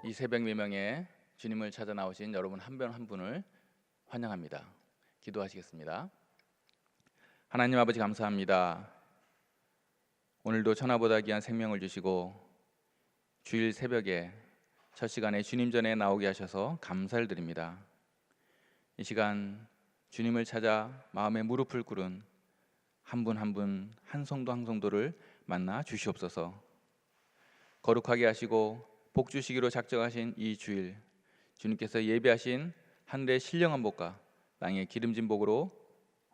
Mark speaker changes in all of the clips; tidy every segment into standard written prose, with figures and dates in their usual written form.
Speaker 1: 이 새벽 미명에 주님을 찾아 나오신 여러분 한 분 한 분을 환영합니다. 기도하시겠습니다. 하나님 아버지 감사합니다. 오늘도 천하보다 귀한 생명을 주시고 주일 새벽에 첫 시간에 주님 전에 나오게 하셔서 감사를 드립니다. 이 시간 주님을 찾아 마음에 무릎을 꿇은 한 분 한 분, 한 성도 한 성도를 만나 주시옵소서. 거룩하게 하시고 복 주시기로 작정하신 이 주일, 주님께서 예비하신 하늘의 신령한 복과 땅의 기름진 복으로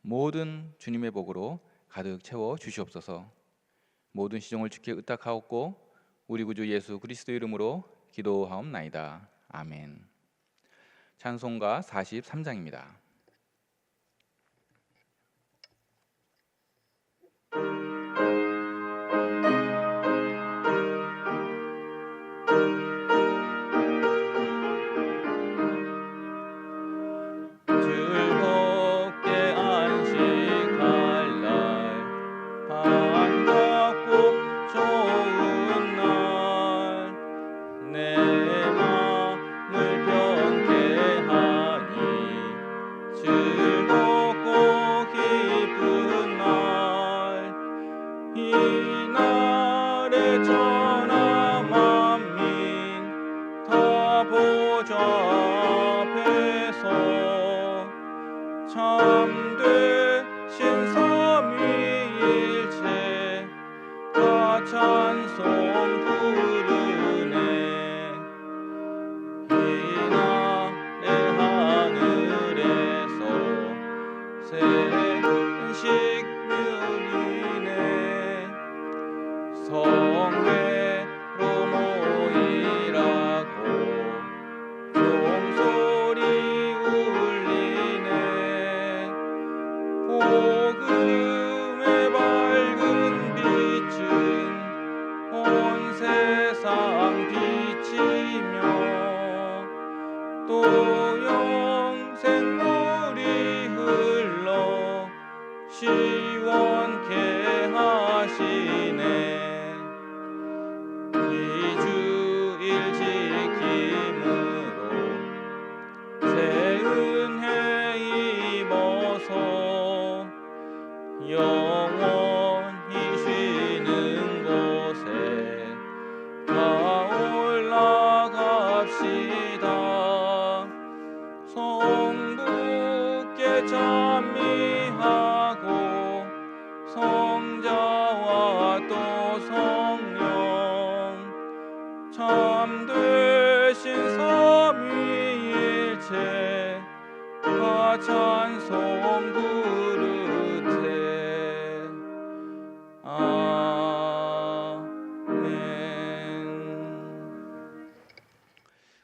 Speaker 1: 모든 주님의 복으로 가득 채워 주시옵소서. 모든 시종을 주께 의탁하옵고 우리 구주 예수 그리스도 이름으로 기도하옵나이다. 아멘. 찬송가 43장입니다.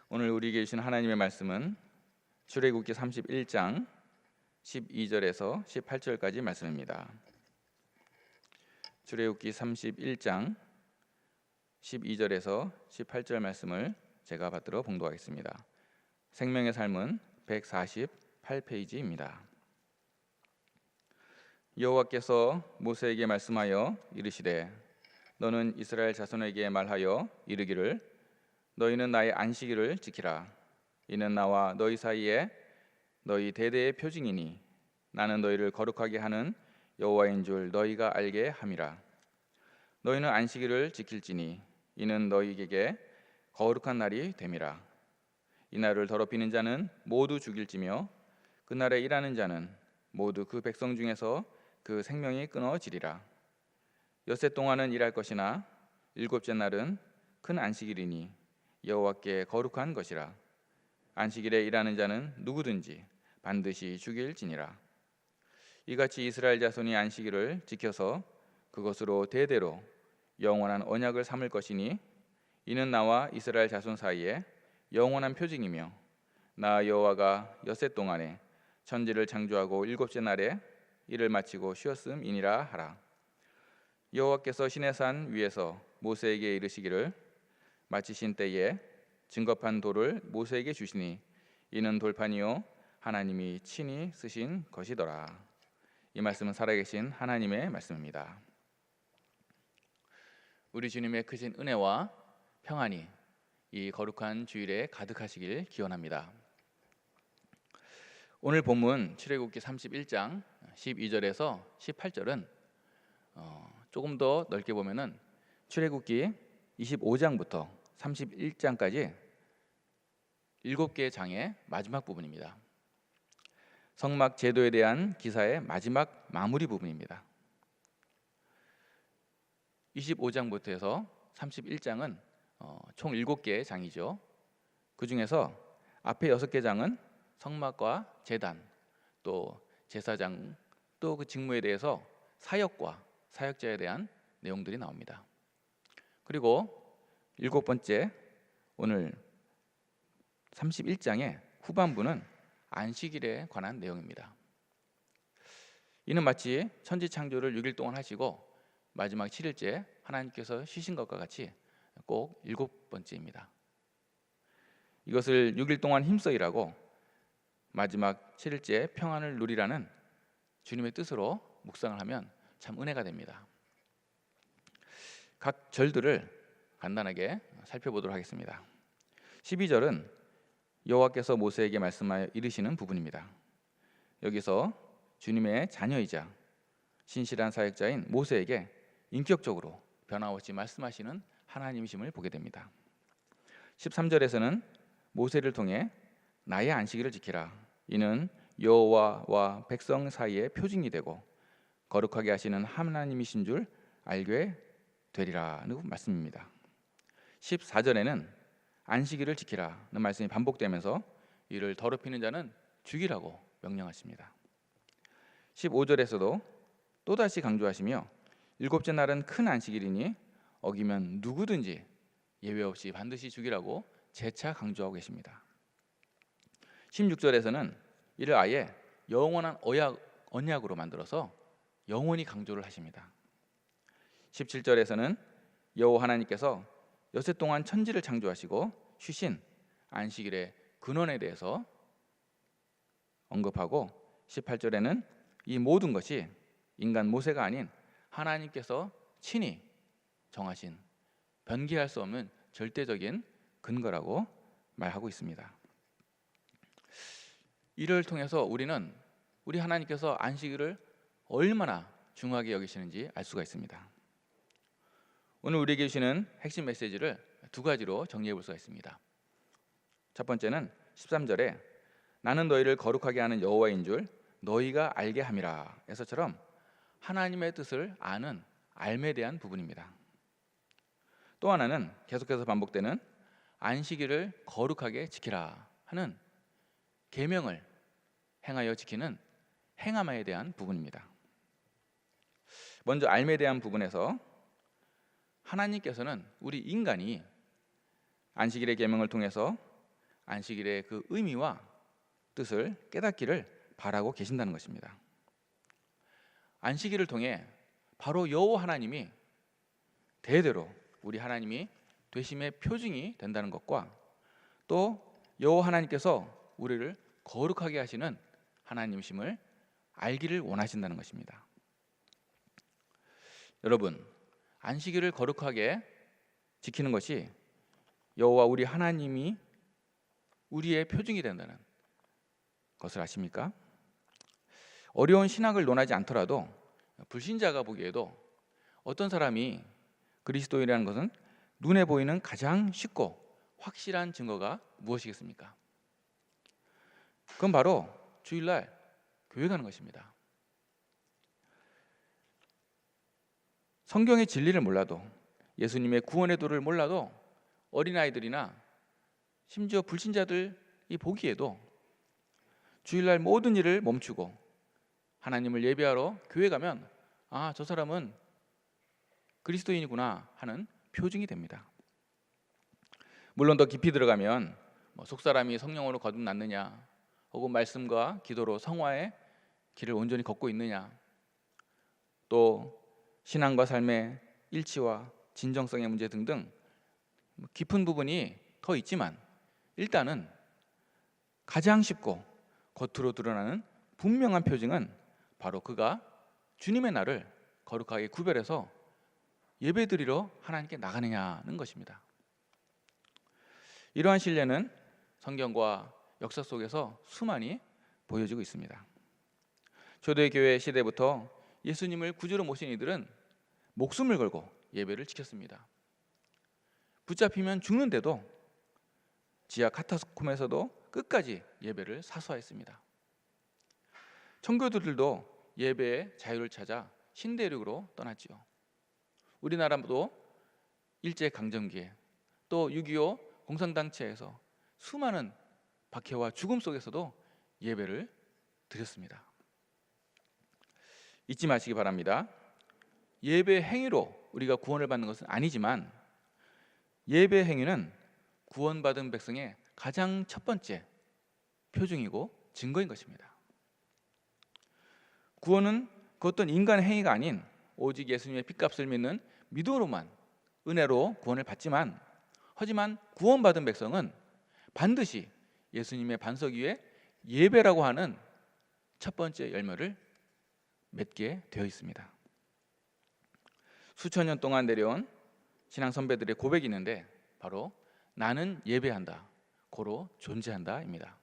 Speaker 1: 오늘 우리에게 주신 하나님의 말씀은 출애굽기 31장 12절에서 18절까지 말씀입니다. 출애굽기 31장 12절에서 18절 말씀을 제가 받들어 봉독하겠습니다. 생명의 삶은 148페이지입니다. 여호와께서 모세에게 말씀하여 이르시되 너는 이스라엘 자손에게 말하여 이르기를 너희는 나의 안식일을 지키라. 이는 나와 너희 사이에 너희 대대의 표징이니 나는 너희를 거룩하게 하는 여호와인 줄 너희가 알게 함이라. 너희는 안식일을 지킬지니 이는 너희에게 거룩한 날이 됨이라. 이 날을 더럽히는 자는 모두 죽일지며 그날에 일하는 자는 모두 그 백성 중에서 그 생명이 끊어지리라. 엿새 동안은 일할 것이나 일곱째 날은 큰 안식일이니 여호와께 거룩한 것이라. 안식일에 일하는 자는 누구든지 반드시 죽일지니라. 이같이 이스라엘 자손이 안식일을 지켜서 그것으로 대대로 영원한 언약을 삼을 것이니 이는 나와 이스라엘 자손 사이에 영원한 표징이며 나 여호와가 엿새 동안에 천지를 창조하고 일곱째 날에 일을 마치고 쉬었음이니라 하라. 여호와께서 시내산 위에서 모세에게 이르시기를 마치신 때에 증거판 돌을 모세에게 주시니 이는 돌판이요 하나님이 친히 쓰신 것이더라. 이 말씀은 살아계신 하나님의 말씀입니다. 우리 주님의 크신 은혜와 평안이 이 거룩한 주일에 가득하시길 기원합니다. 오늘 본문 출애굽기 31장 12절에서 18절은 조금 더 넓게 보면은 출애굽기 25장부터 31장까지 7개의 장의 마지막 부분입니다. 성막 제도에 대한 기사의 마지막 마무리 부분입니다. 25장부터 해서 31장은 총 7개의 장이죠. 그 중에서 앞에 6개 장은 성막과 제단, 또 제사장, 또 그 직무에 대해서 사역과 사역자에 대한 내용들이 나옵니다. 그리고 7번째, 오늘 31장의 후반부는 안식일에 관한 내용입니다. 이는 마치 천지 창조를 6일 동안 하시고 마지막 7일째 하나님께서 쉬신 것과 같이 꼭 7번째입니다. 이것을 6일 동안 힘써 일하고 마지막 7일째 평안을 누리라는 주님의 뜻으로 묵상을 하면 참 은혜가 됩니다. 각 절들을 간단하게 살펴보도록 하겠습니다. 12절은 여호와께서 모세에게 말씀하여 이르시는 부분입니다. 여기서 주님의 자녀이자 신실한 사역자인 모세에게 인격적으로 변함없이 말씀하시는 하나님이심을 보게 됩니다. 13절에서는 모세를 통해 나의 안식일을 지키라. 이는 여호와와 백성 사이의 표징이 되고 거룩하게 하시는 하나님이신 줄 알게 되리라는 말씀입니다. 14절에는 안식일을 지키라는 말씀이 반복되면서 이를 더럽히는 자는 죽이라고 명령하십니다. 15절에서도 또다시 강조하시며 7째 날은 큰 안식일이니 어기면 누구든지 예외 없이 반드시 죽이라고 재차 강조하고 계십니다. 16절에서는 이를 아예 영원한 언약으로 만들어서 영원히 강조를 하십니다. 17절에서는 여호와 하나님께서 여세 동안 천지를 창조하시고 쉬신 안식일의 근원에 대해서 언급하고 18절에는 이 모든 것이 인간 모세가 아닌 하나님께서 친히 정하신 변개할 수 없는 절대적인 근거라고 말하고 있습니다. 이를 통해서 우리는 우리 하나님께서 안식일을 얼마나 중요하게 여기시는지 알 수가 있습니다. 오늘 우리에게 주시는 핵심 메시지를 2가지로 정리해 볼 수가 있습니다. 첫 번째는 13절에 나는 너희를 거룩하게 하는 여호와인 줄 너희가 알게 함이라 에서처럼 하나님의 뜻을 아는 알에 대한 부분입니다. 또 하나는 계속해서 반복되는 안식일을 거룩하게 지키라 하는 계명을 행하여 지키는 행함에 대한 부분입니다. 먼저 알에 대한 부분에서 하나님께서는 우리 인간이 안식일의 계명을 통해서 안식일의 그 의미와 뜻을 깨닫기를 바라고 계신다는 것입니다. 안식일을 통해 바로 여호와 하나님이 대대로 우리 하나님이 되심의 표징이 된다는 것과 또 여호와 하나님께서 우리를 거룩하게 하시는 하나님이심을 알기를 원하신다는 것입니다. 여러분, 안식일을 거룩하게 지키는 것이 여호와 우리 하나님이 우리의 표징이 된다는 것을 아십니까? 어려운 신학을 논하지 않더라도 불신자가 보기에도 어떤 사람이 그리스도인이라는 것은 눈에 보이는 가장 쉽고 확실한 증거가 무엇이겠습니까? 그건 바로 주일날 교회 가는 것입니다. 성경의 진리를 몰라도 예수님의 구원의 도를 몰라도 어린아이들이나 심지어 불신자들이 보기에도 주일날 모든 일을 멈추고 하나님을 예배하러 교회 가면 아, 저 사람은 그리스도인이구나 하는 표징이 됩니다. 물론 더 깊이 들어가면 속사람이 성령으로 거듭났느냐 혹은 말씀과 기도로 성화의 길을 온전히 걷고 있느냐 또 신앙과 삶의 일치와 진정성의 문제 등등 깊은 부분이 더 있지만 일단은 가장 쉽고 겉으로 드러나는 분명한 표징은 바로 그가 주님의 날을 거룩하게 구별해서 예배드리러 하나님께 나가느냐는 것입니다. 이러한 신뢰는 성경과 역사 속에서 수많이 보여지고 있습니다. 초대교회 시대부터 예수님을 구주로 모신 이들은 목숨을 걸고 예배를 지켰습니다. 붙잡히면 죽는데도 지하 카타콤에서도 끝까지 예배를 사수하였습니다. 청교도들도 예배의 자유를 찾아 신대륙으로 떠났지요. 우리나라도 일제강점기에 또 6.25 공산당체에서 수많은 박해와 죽음 속에서도 예배를 드렸습니다. 잊지 마시기 바랍니다. 예배 행위로 우리가 구원을 받는 것은 아니지만 예배 행위는 구원받은 백성의 가장 첫 번째 표징이고 증거인 것입니다. 구원은 그 어떤 인간의 행위가 아닌 오직 예수님의 핏값을 믿는 믿음으로만 은혜로 구원을 받지만, 하지만 구원받은 백성은 반드시 예수님의 반석 위에 예배라고 하는 첫 번째 열매를 맺게 되어 있습니다. 수천 년 동안 내려온 신앙 선배들의 고백이 있는데 바로 나는 예배한다, 고로 존재한다입니다.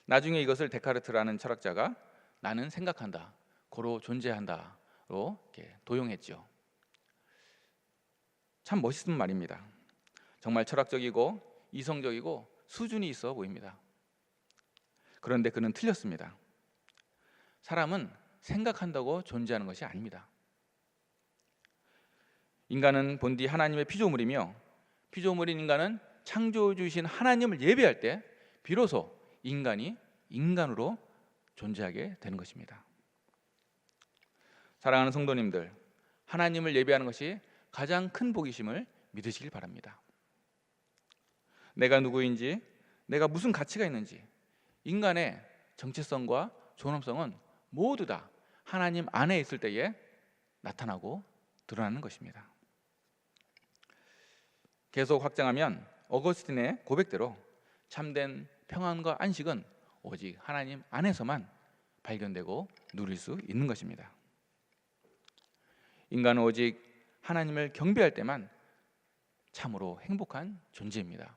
Speaker 1: 나중에 이것을 데카르트라는 철학자가 나는 생각한다, 고로 존재한다로 이렇게 도용했죠. 참 멋있는 말입니다. 정말 철학적이고 이성적이고 수준이 있어 보입니다. 그런데 그는 틀렸습니다. 사람은 생각한다고 존재하는 것이 아닙니다. 인간은 본디 하나님의 피조물이며 피조물인 인간은 창조주이신 하나님을 예배할 때 비로소 인간이 인간으로 존재하게 되는 것입니다. 사랑하는 성도님들, 하나님을 예배하는 것이 가장 큰 복이심을 믿으시길 바랍니다. 내가 누구인지, 내가 무슨 가치가 있는지, 인간의 정체성과 존엄성은 모두 다 하나님 안에 있을 때에 나타나고 드러나는 것입니다. 계속 확장하면 어거스틴의 고백대로 참된 평안과 안식은 오직 하나님 안에서만 발견되고 누릴 수 있는 것입니다. 인간은 오직 하나님을 경배할 때만 참으로 행복한 존재입니다.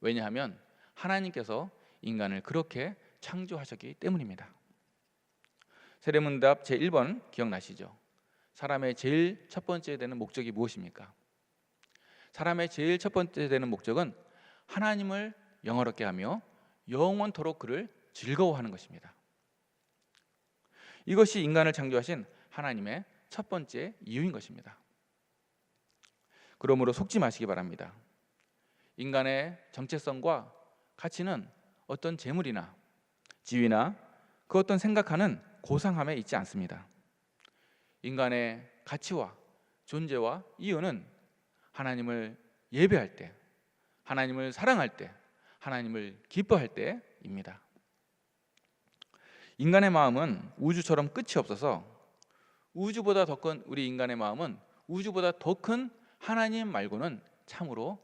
Speaker 1: 왜냐하면 하나님께서 인간을 그렇게 창조하셨기 때문입니다. 세례문답 제1번 기억나시죠? 사람의 제일 첫 번째 되는 목적이 무엇입니까? 사람의 제일 첫 번째 되는 목적은 하나님을 영화롭게 하며 영원토록 그를 즐거워하는 것입니다. 이것이 인간을 창조하신 하나님의 첫 번째 이유인 것입니다. 그러므로 속지 마시기 바랍니다. 인간의 정체성과 가치는 어떤 재물이나 지위나 그 어떤 생각하는 고상함에 있지 않습니다. 인간의 가치와 존재와 이유는 하나님을 예배할 때, 하나님을 사랑할 때, 하나님을 기뻐할 때입니다. 인간의 마음은 우주처럼 끝이 없어서 우주보다 더 큰 우리 인간의 마음은 우주보다 더 큰 하나님 말고는 참으로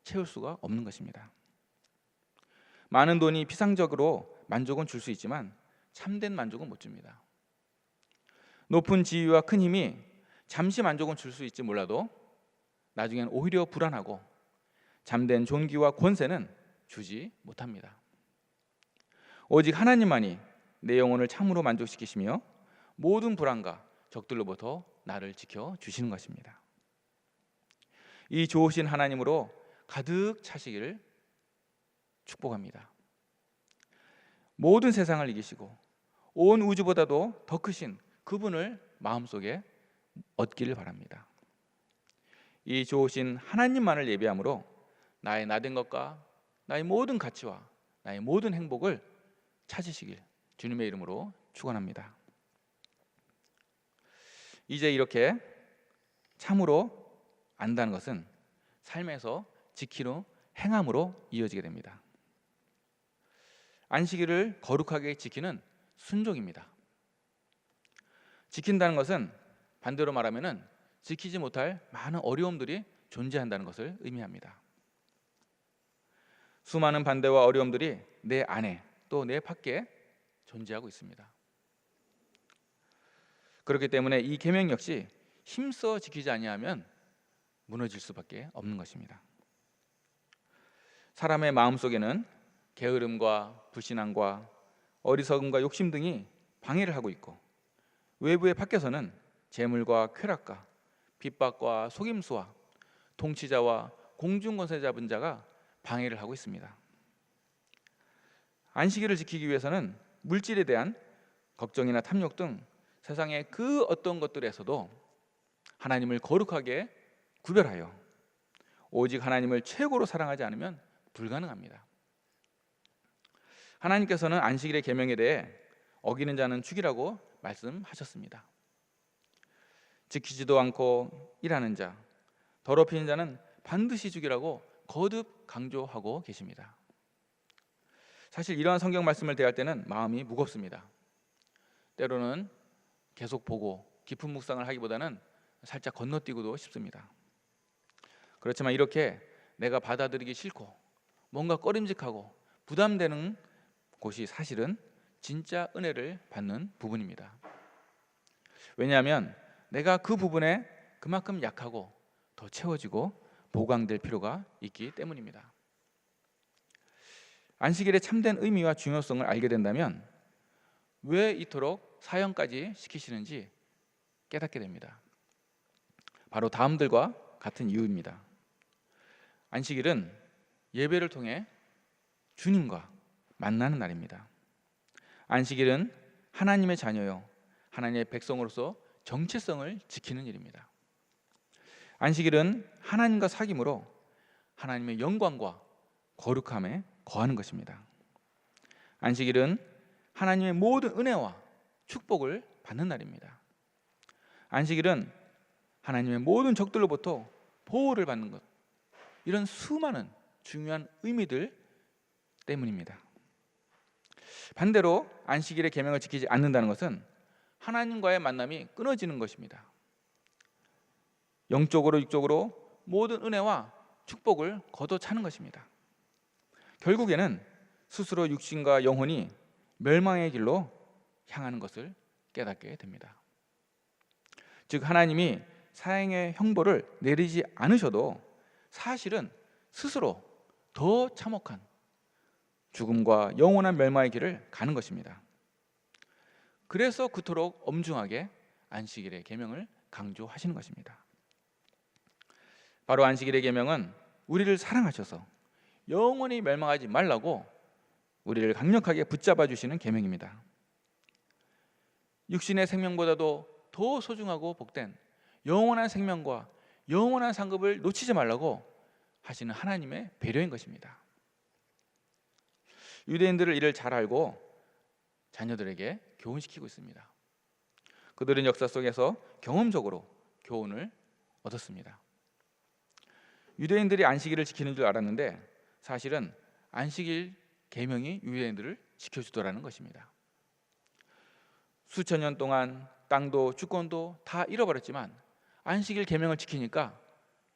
Speaker 1: 채울 수가 없는 것입니다. 많은 돈이 피상적으로 만족은 줄 수 있지만 참된 만족은 못 줍니다. 높은 지위와 큰 힘이 잠시 만족은 줄 수 있지 몰라도 나중엔 오히려 불안하고 잠든 존귀와 권세는 주지 못합니다. 오직 하나님만이 내 영혼을 참으로 만족시키시며 모든 불안과 적들로부터 나를 지켜주시는 것입니다. 이 좋으신 하나님으로 가득 차시기를 축복합니다. 모든 세상을 이기시고 온 우주보다도 더 크신 그분을 마음속에 얻기를 바랍니다. 이 좋으신 하나님만을 예배함으로 나의 나된 것과 나의 모든 가치와 나의 모든 행복을 찾으시길 주님의 이름으로 축원합니다. 이제 이렇게 참으로 안다는 것은 삶에서 지키는 행함으로 이어지게 됩니다. 안식일을 거룩하게 지키는 순종입니다. 지킨다는 것은 반대로 말하면 지키지 못할 많은 어려움들이 존재한다는 것을 의미합니다. 수많은 반대와 어려움들이 내 안에 또 내 밖에 존재하고 있습니다. 그렇기 때문에 이 계명 역시 힘써 지키지 아니하면 무너질 수밖에 없는 것입니다. 사람의 마음속에는 게으름과 불신앙과 어리석음과 욕심 등이 방해를 하고 있고, 외부의 밖에서는 재물과 쾌락과 핍박과 속임수와 통치자와 공중권세 잡은 자가 방해를 하고 있습니다. 안식일을 지키기 위해서는 물질에 대한 걱정이나 탐욕 등 세상의 그 어떤 것들에서도 하나님을 거룩하게 구별하여 오직 하나님을 최고로 사랑하지 않으면 불가능합니다. 하나님께서는 안식일의 계명에 대해 어기는 자는 죽이라고 말씀하셨습니다. 지키지도 않고 일하는 자, 더럽히는 자는 반드시 죽이라고 거듭 강조하고 계십니다. 사실 이러한 성경 말씀을 대할 때는 마음이 무겁습니다. 때로는 계속 보고 깊은 묵상을 하기보다는 살짝 건너뛰고도 싶습니다. 그렇지만 이렇게 내가 받아들이기 싫고 뭔가 꺼림직하고 부담되는 곳이 사실은 진짜 은혜를 받는 부분입니다. 왜냐하면 내가 그 부분에 그만큼 약하고 더 채워지고 보강될 필요가 있기 때문입니다. 안식일의 참된 의미와 중요성을 알게 된다면 왜 이토록 사형까지 시키시는지 깨닫게 됩니다. 바로 다음들과 같은 이유입니다. 안식일은 예배를 통해 주님과 만나는 날입니다. 안식일은 하나님의 자녀요 하나님의 백성으로서 정체성을 지키는 일입니다. 안식일은 하나님과 사귐으로 하나님의 영광과 거룩함에 거하는 것입니다. 안식일은 하나님의 모든 은혜와 축복을 받는 날입니다. 안식일은 하나님의 모든 적들로부터 보호를 받는 것, 이런 수많은 중요한 의미들 때문입니다. 반대로 안식일의 계명을 지키지 않는다는 것은 하나님과의 만남이 끊어지는 것입니다. 영적으로 육적으로 모든 은혜와 축복을 걷어차는 것입니다. 결국에는 스스로 육신과 영혼이 멸망의 길로 향하는 것을 깨닫게 됩니다. 즉 하나님이 사형의 형벌을 내리지 않으셔도 사실은 스스로 더 참혹한 죽음과 영원한 멸망의 길을 가는 것입니다. 그래서 그토록 엄중하게 안식일의 계명을 강조하시는 것입니다. 바로 안식일의 계명은 우리를 사랑하셔서 영원히 멸망하지 말라고 우리를 강력하게 붙잡아 주시는 계명입니다. 육신의 생명보다도 더 소중하고 복된 영원한 생명과 영원한 상급을 놓치지 말라고 하시는 하나님의 배려인 것입니다. 유대인들을 이를 잘 알고 자녀들에게 교훈시키고 있습니다. 그들은 역사 속에서 경험적으로 교훈을 얻었습니다. 유대인들이 안식일을 지키는 줄 알았는데 사실은 안식일 계명이 유대인들을 지켜주더라는 것입니다. 수천 년 동안 땅도 주권도 다 잃어버렸지만 안식일 계명을 지키니까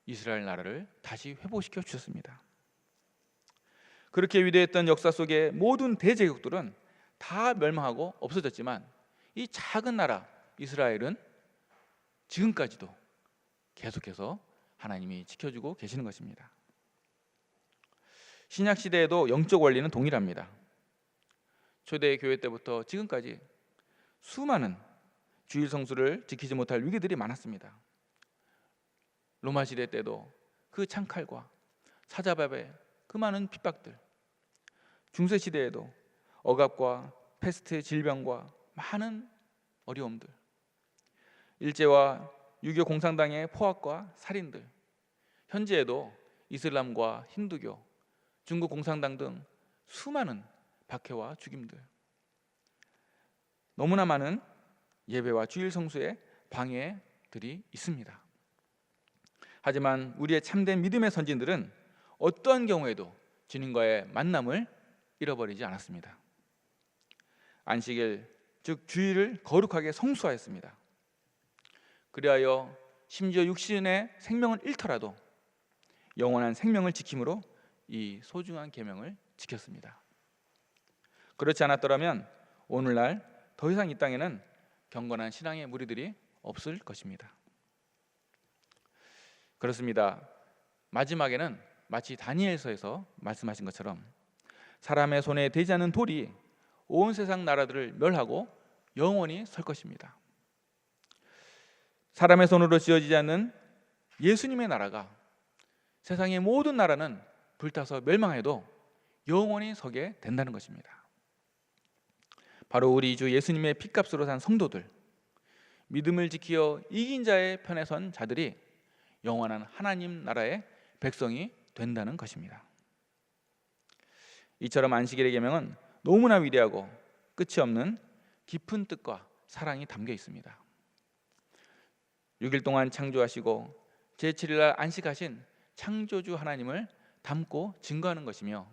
Speaker 1: 이스라엘 나라를 다시 회복시켜 주셨습니다. 그렇게 위대했던 역사 속의 모든 대제국들은 다 멸망하고 없어졌지만 이 작은 나라 이스라엘은 지금까지도 계속해서 하나님이 지켜주고 계시는 것입니다. 신약 시대에도 영적 원리는 동일합니다. 초대 교회 때부터 지금까지 수많은 주일 성수를 지키지 못할 위기들이 많았습니다. 로마 시대 때도 그 창칼과 사자밥의 그 많은 핍박들, 중세 시대에도 억압과 패스트 질병과 많은 어려움들, 일제와 유교 공산당의 포악과 살인들, 현재에도 이슬람과 힌두교, 중국 공산당 등 수많은 박해와 죽임들, 너무나 많은 예배와 주일 성수의 방해들이 있습니다. 하지만 우리의 참된 믿음의 선진들은 어떠한 경우에도 주님과의 만남을 잃어버리지 않았습니다. 안식일, 즉 주일을 거룩하게 성수하였습니다. 그리하여 심지어 육신의 생명을 잃더라도 영원한 생명을 지킴으로 이 소중한 계명을 지켰습니다. 그렇지 않았더라면 오늘날 더 이상 이 땅에는 경건한 신앙의 무리들이 없을 것입니다. 그렇습니다. 마지막에는 마치 다니엘서에서 말씀하신 것처럼 사람의 손에 대지 않는 돌이 온 세상 나라들을 멸하고 영원히 설 것입니다. 사람의 손으로 지어지지 않는 예수님의 나라가 세상의 모든 나라는 불타서 멸망해도 영원히 서게 된다는 것입니다. 바로 우리 주 예수님의 피값으로 산 성도들, 믿음을 지키어 이긴 자의 편에 선 자들이 영원한 하나님 나라의 백성이 된다는 것입니다. 이처럼 안식일의 계명은 너무나 위대하고 끝이 없는 깊은 뜻과 사랑이 담겨 있습니다. 6일 동안 창조하시고 제7일 날 안식하신 창조주 하나님을 담고 증거하는 것이며,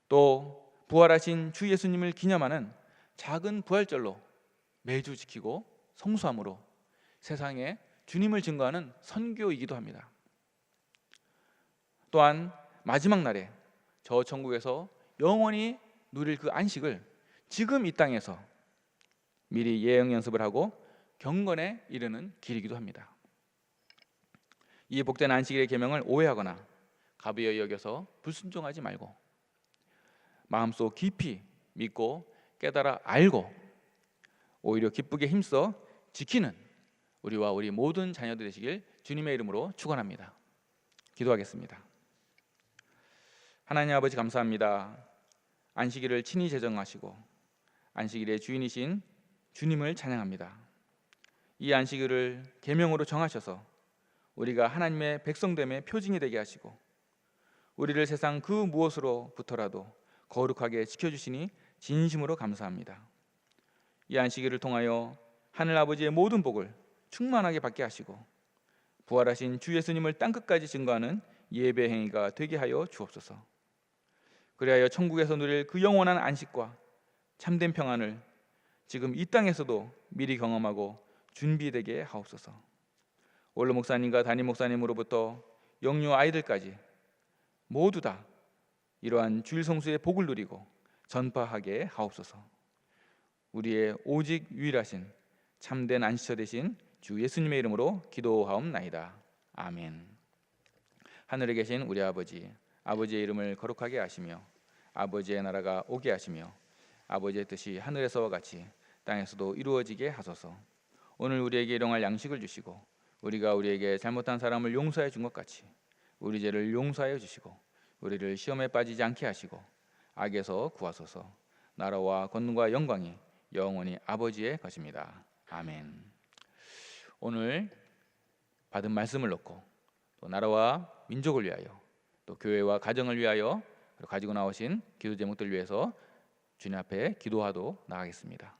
Speaker 1: 또 부활하신 주 예수님을 기념하는 작은 부활절로 매주 지키고 성수함으로 세상에 주님을 증거하는 선교이기도 합니다. 또한 마지막 날에 저 천국에서 영원히 누릴 그 안식을 지금 이 땅에서 미리 예행 연습을 하고 경건에 이르는 길이기도 합니다. 이 복된 안식일의 계명을 오해하거나 가벼이 여겨서 불순종하지 말고 마음속 깊이 믿고 깨달아 알고 오히려 기쁘게 힘써 지키는 우리와 우리 모든 자녀들 되시길 주님의 이름으로 축원합니다. 기도하겠습니다. 하나님 아버지, 감사합니다. 안식일을 친히 제정하시고 안식일의 주인이신 주님을 찬양합니다. 이 안식일을 계명으로 정하셔서 우리가 하나님의 백성됨의 표징이 되게 하시고 우리를 세상 그 무엇으로부터라도 거룩하게 지켜주시니 진심으로 감사합니다. 이 안식일을 통하여 하늘 아버지의 모든 복을 충만하게 받게 하시고 부활하신 주 예수님을 땅끝까지 증거하는 예배 행위가 되게 하여 주옵소서. 그리하여 천국에서 누릴 그 영원한 안식과 참된 평안을 지금 이 땅에서도 미리 경험하고 준비되게 하옵소서. 원로 목사님과 담임 목사님으로부터 영유 아이들까지 모두 다 이러한 주일 성수의 복을 누리고 전파하게 하옵소서. 우리의 오직 유일하신 참된 안식처 되신 주 예수님의 이름으로 기도하옵나이다. 아멘. 하늘에 계신 우리 아버지, 아버지의 이름을 거룩하게 하시며 아버지의 나라가 오게 하시며 아버지의 뜻이 하늘에서와 같이 땅에서도 이루어지게 하소서. 오늘 우리에게 일용할 양식을 주시고 우리가 우리에게 잘못한 사람을 용서해 준 것 같이 우리 죄를 용서하여 주시고 우리를 시험에 빠지지 않게 하시고 악에서 구하소서. 나라와 권능과 영광이 영원히 아버지의 것입니다. 아멘. 오늘 받은 말씀을 놓고 또 나라와 민족을 위하여 또 교회와 가정을 위하여 가지고 나오신 기도 제목들 위해서 주님 앞에 기도하도록 나가겠습니다.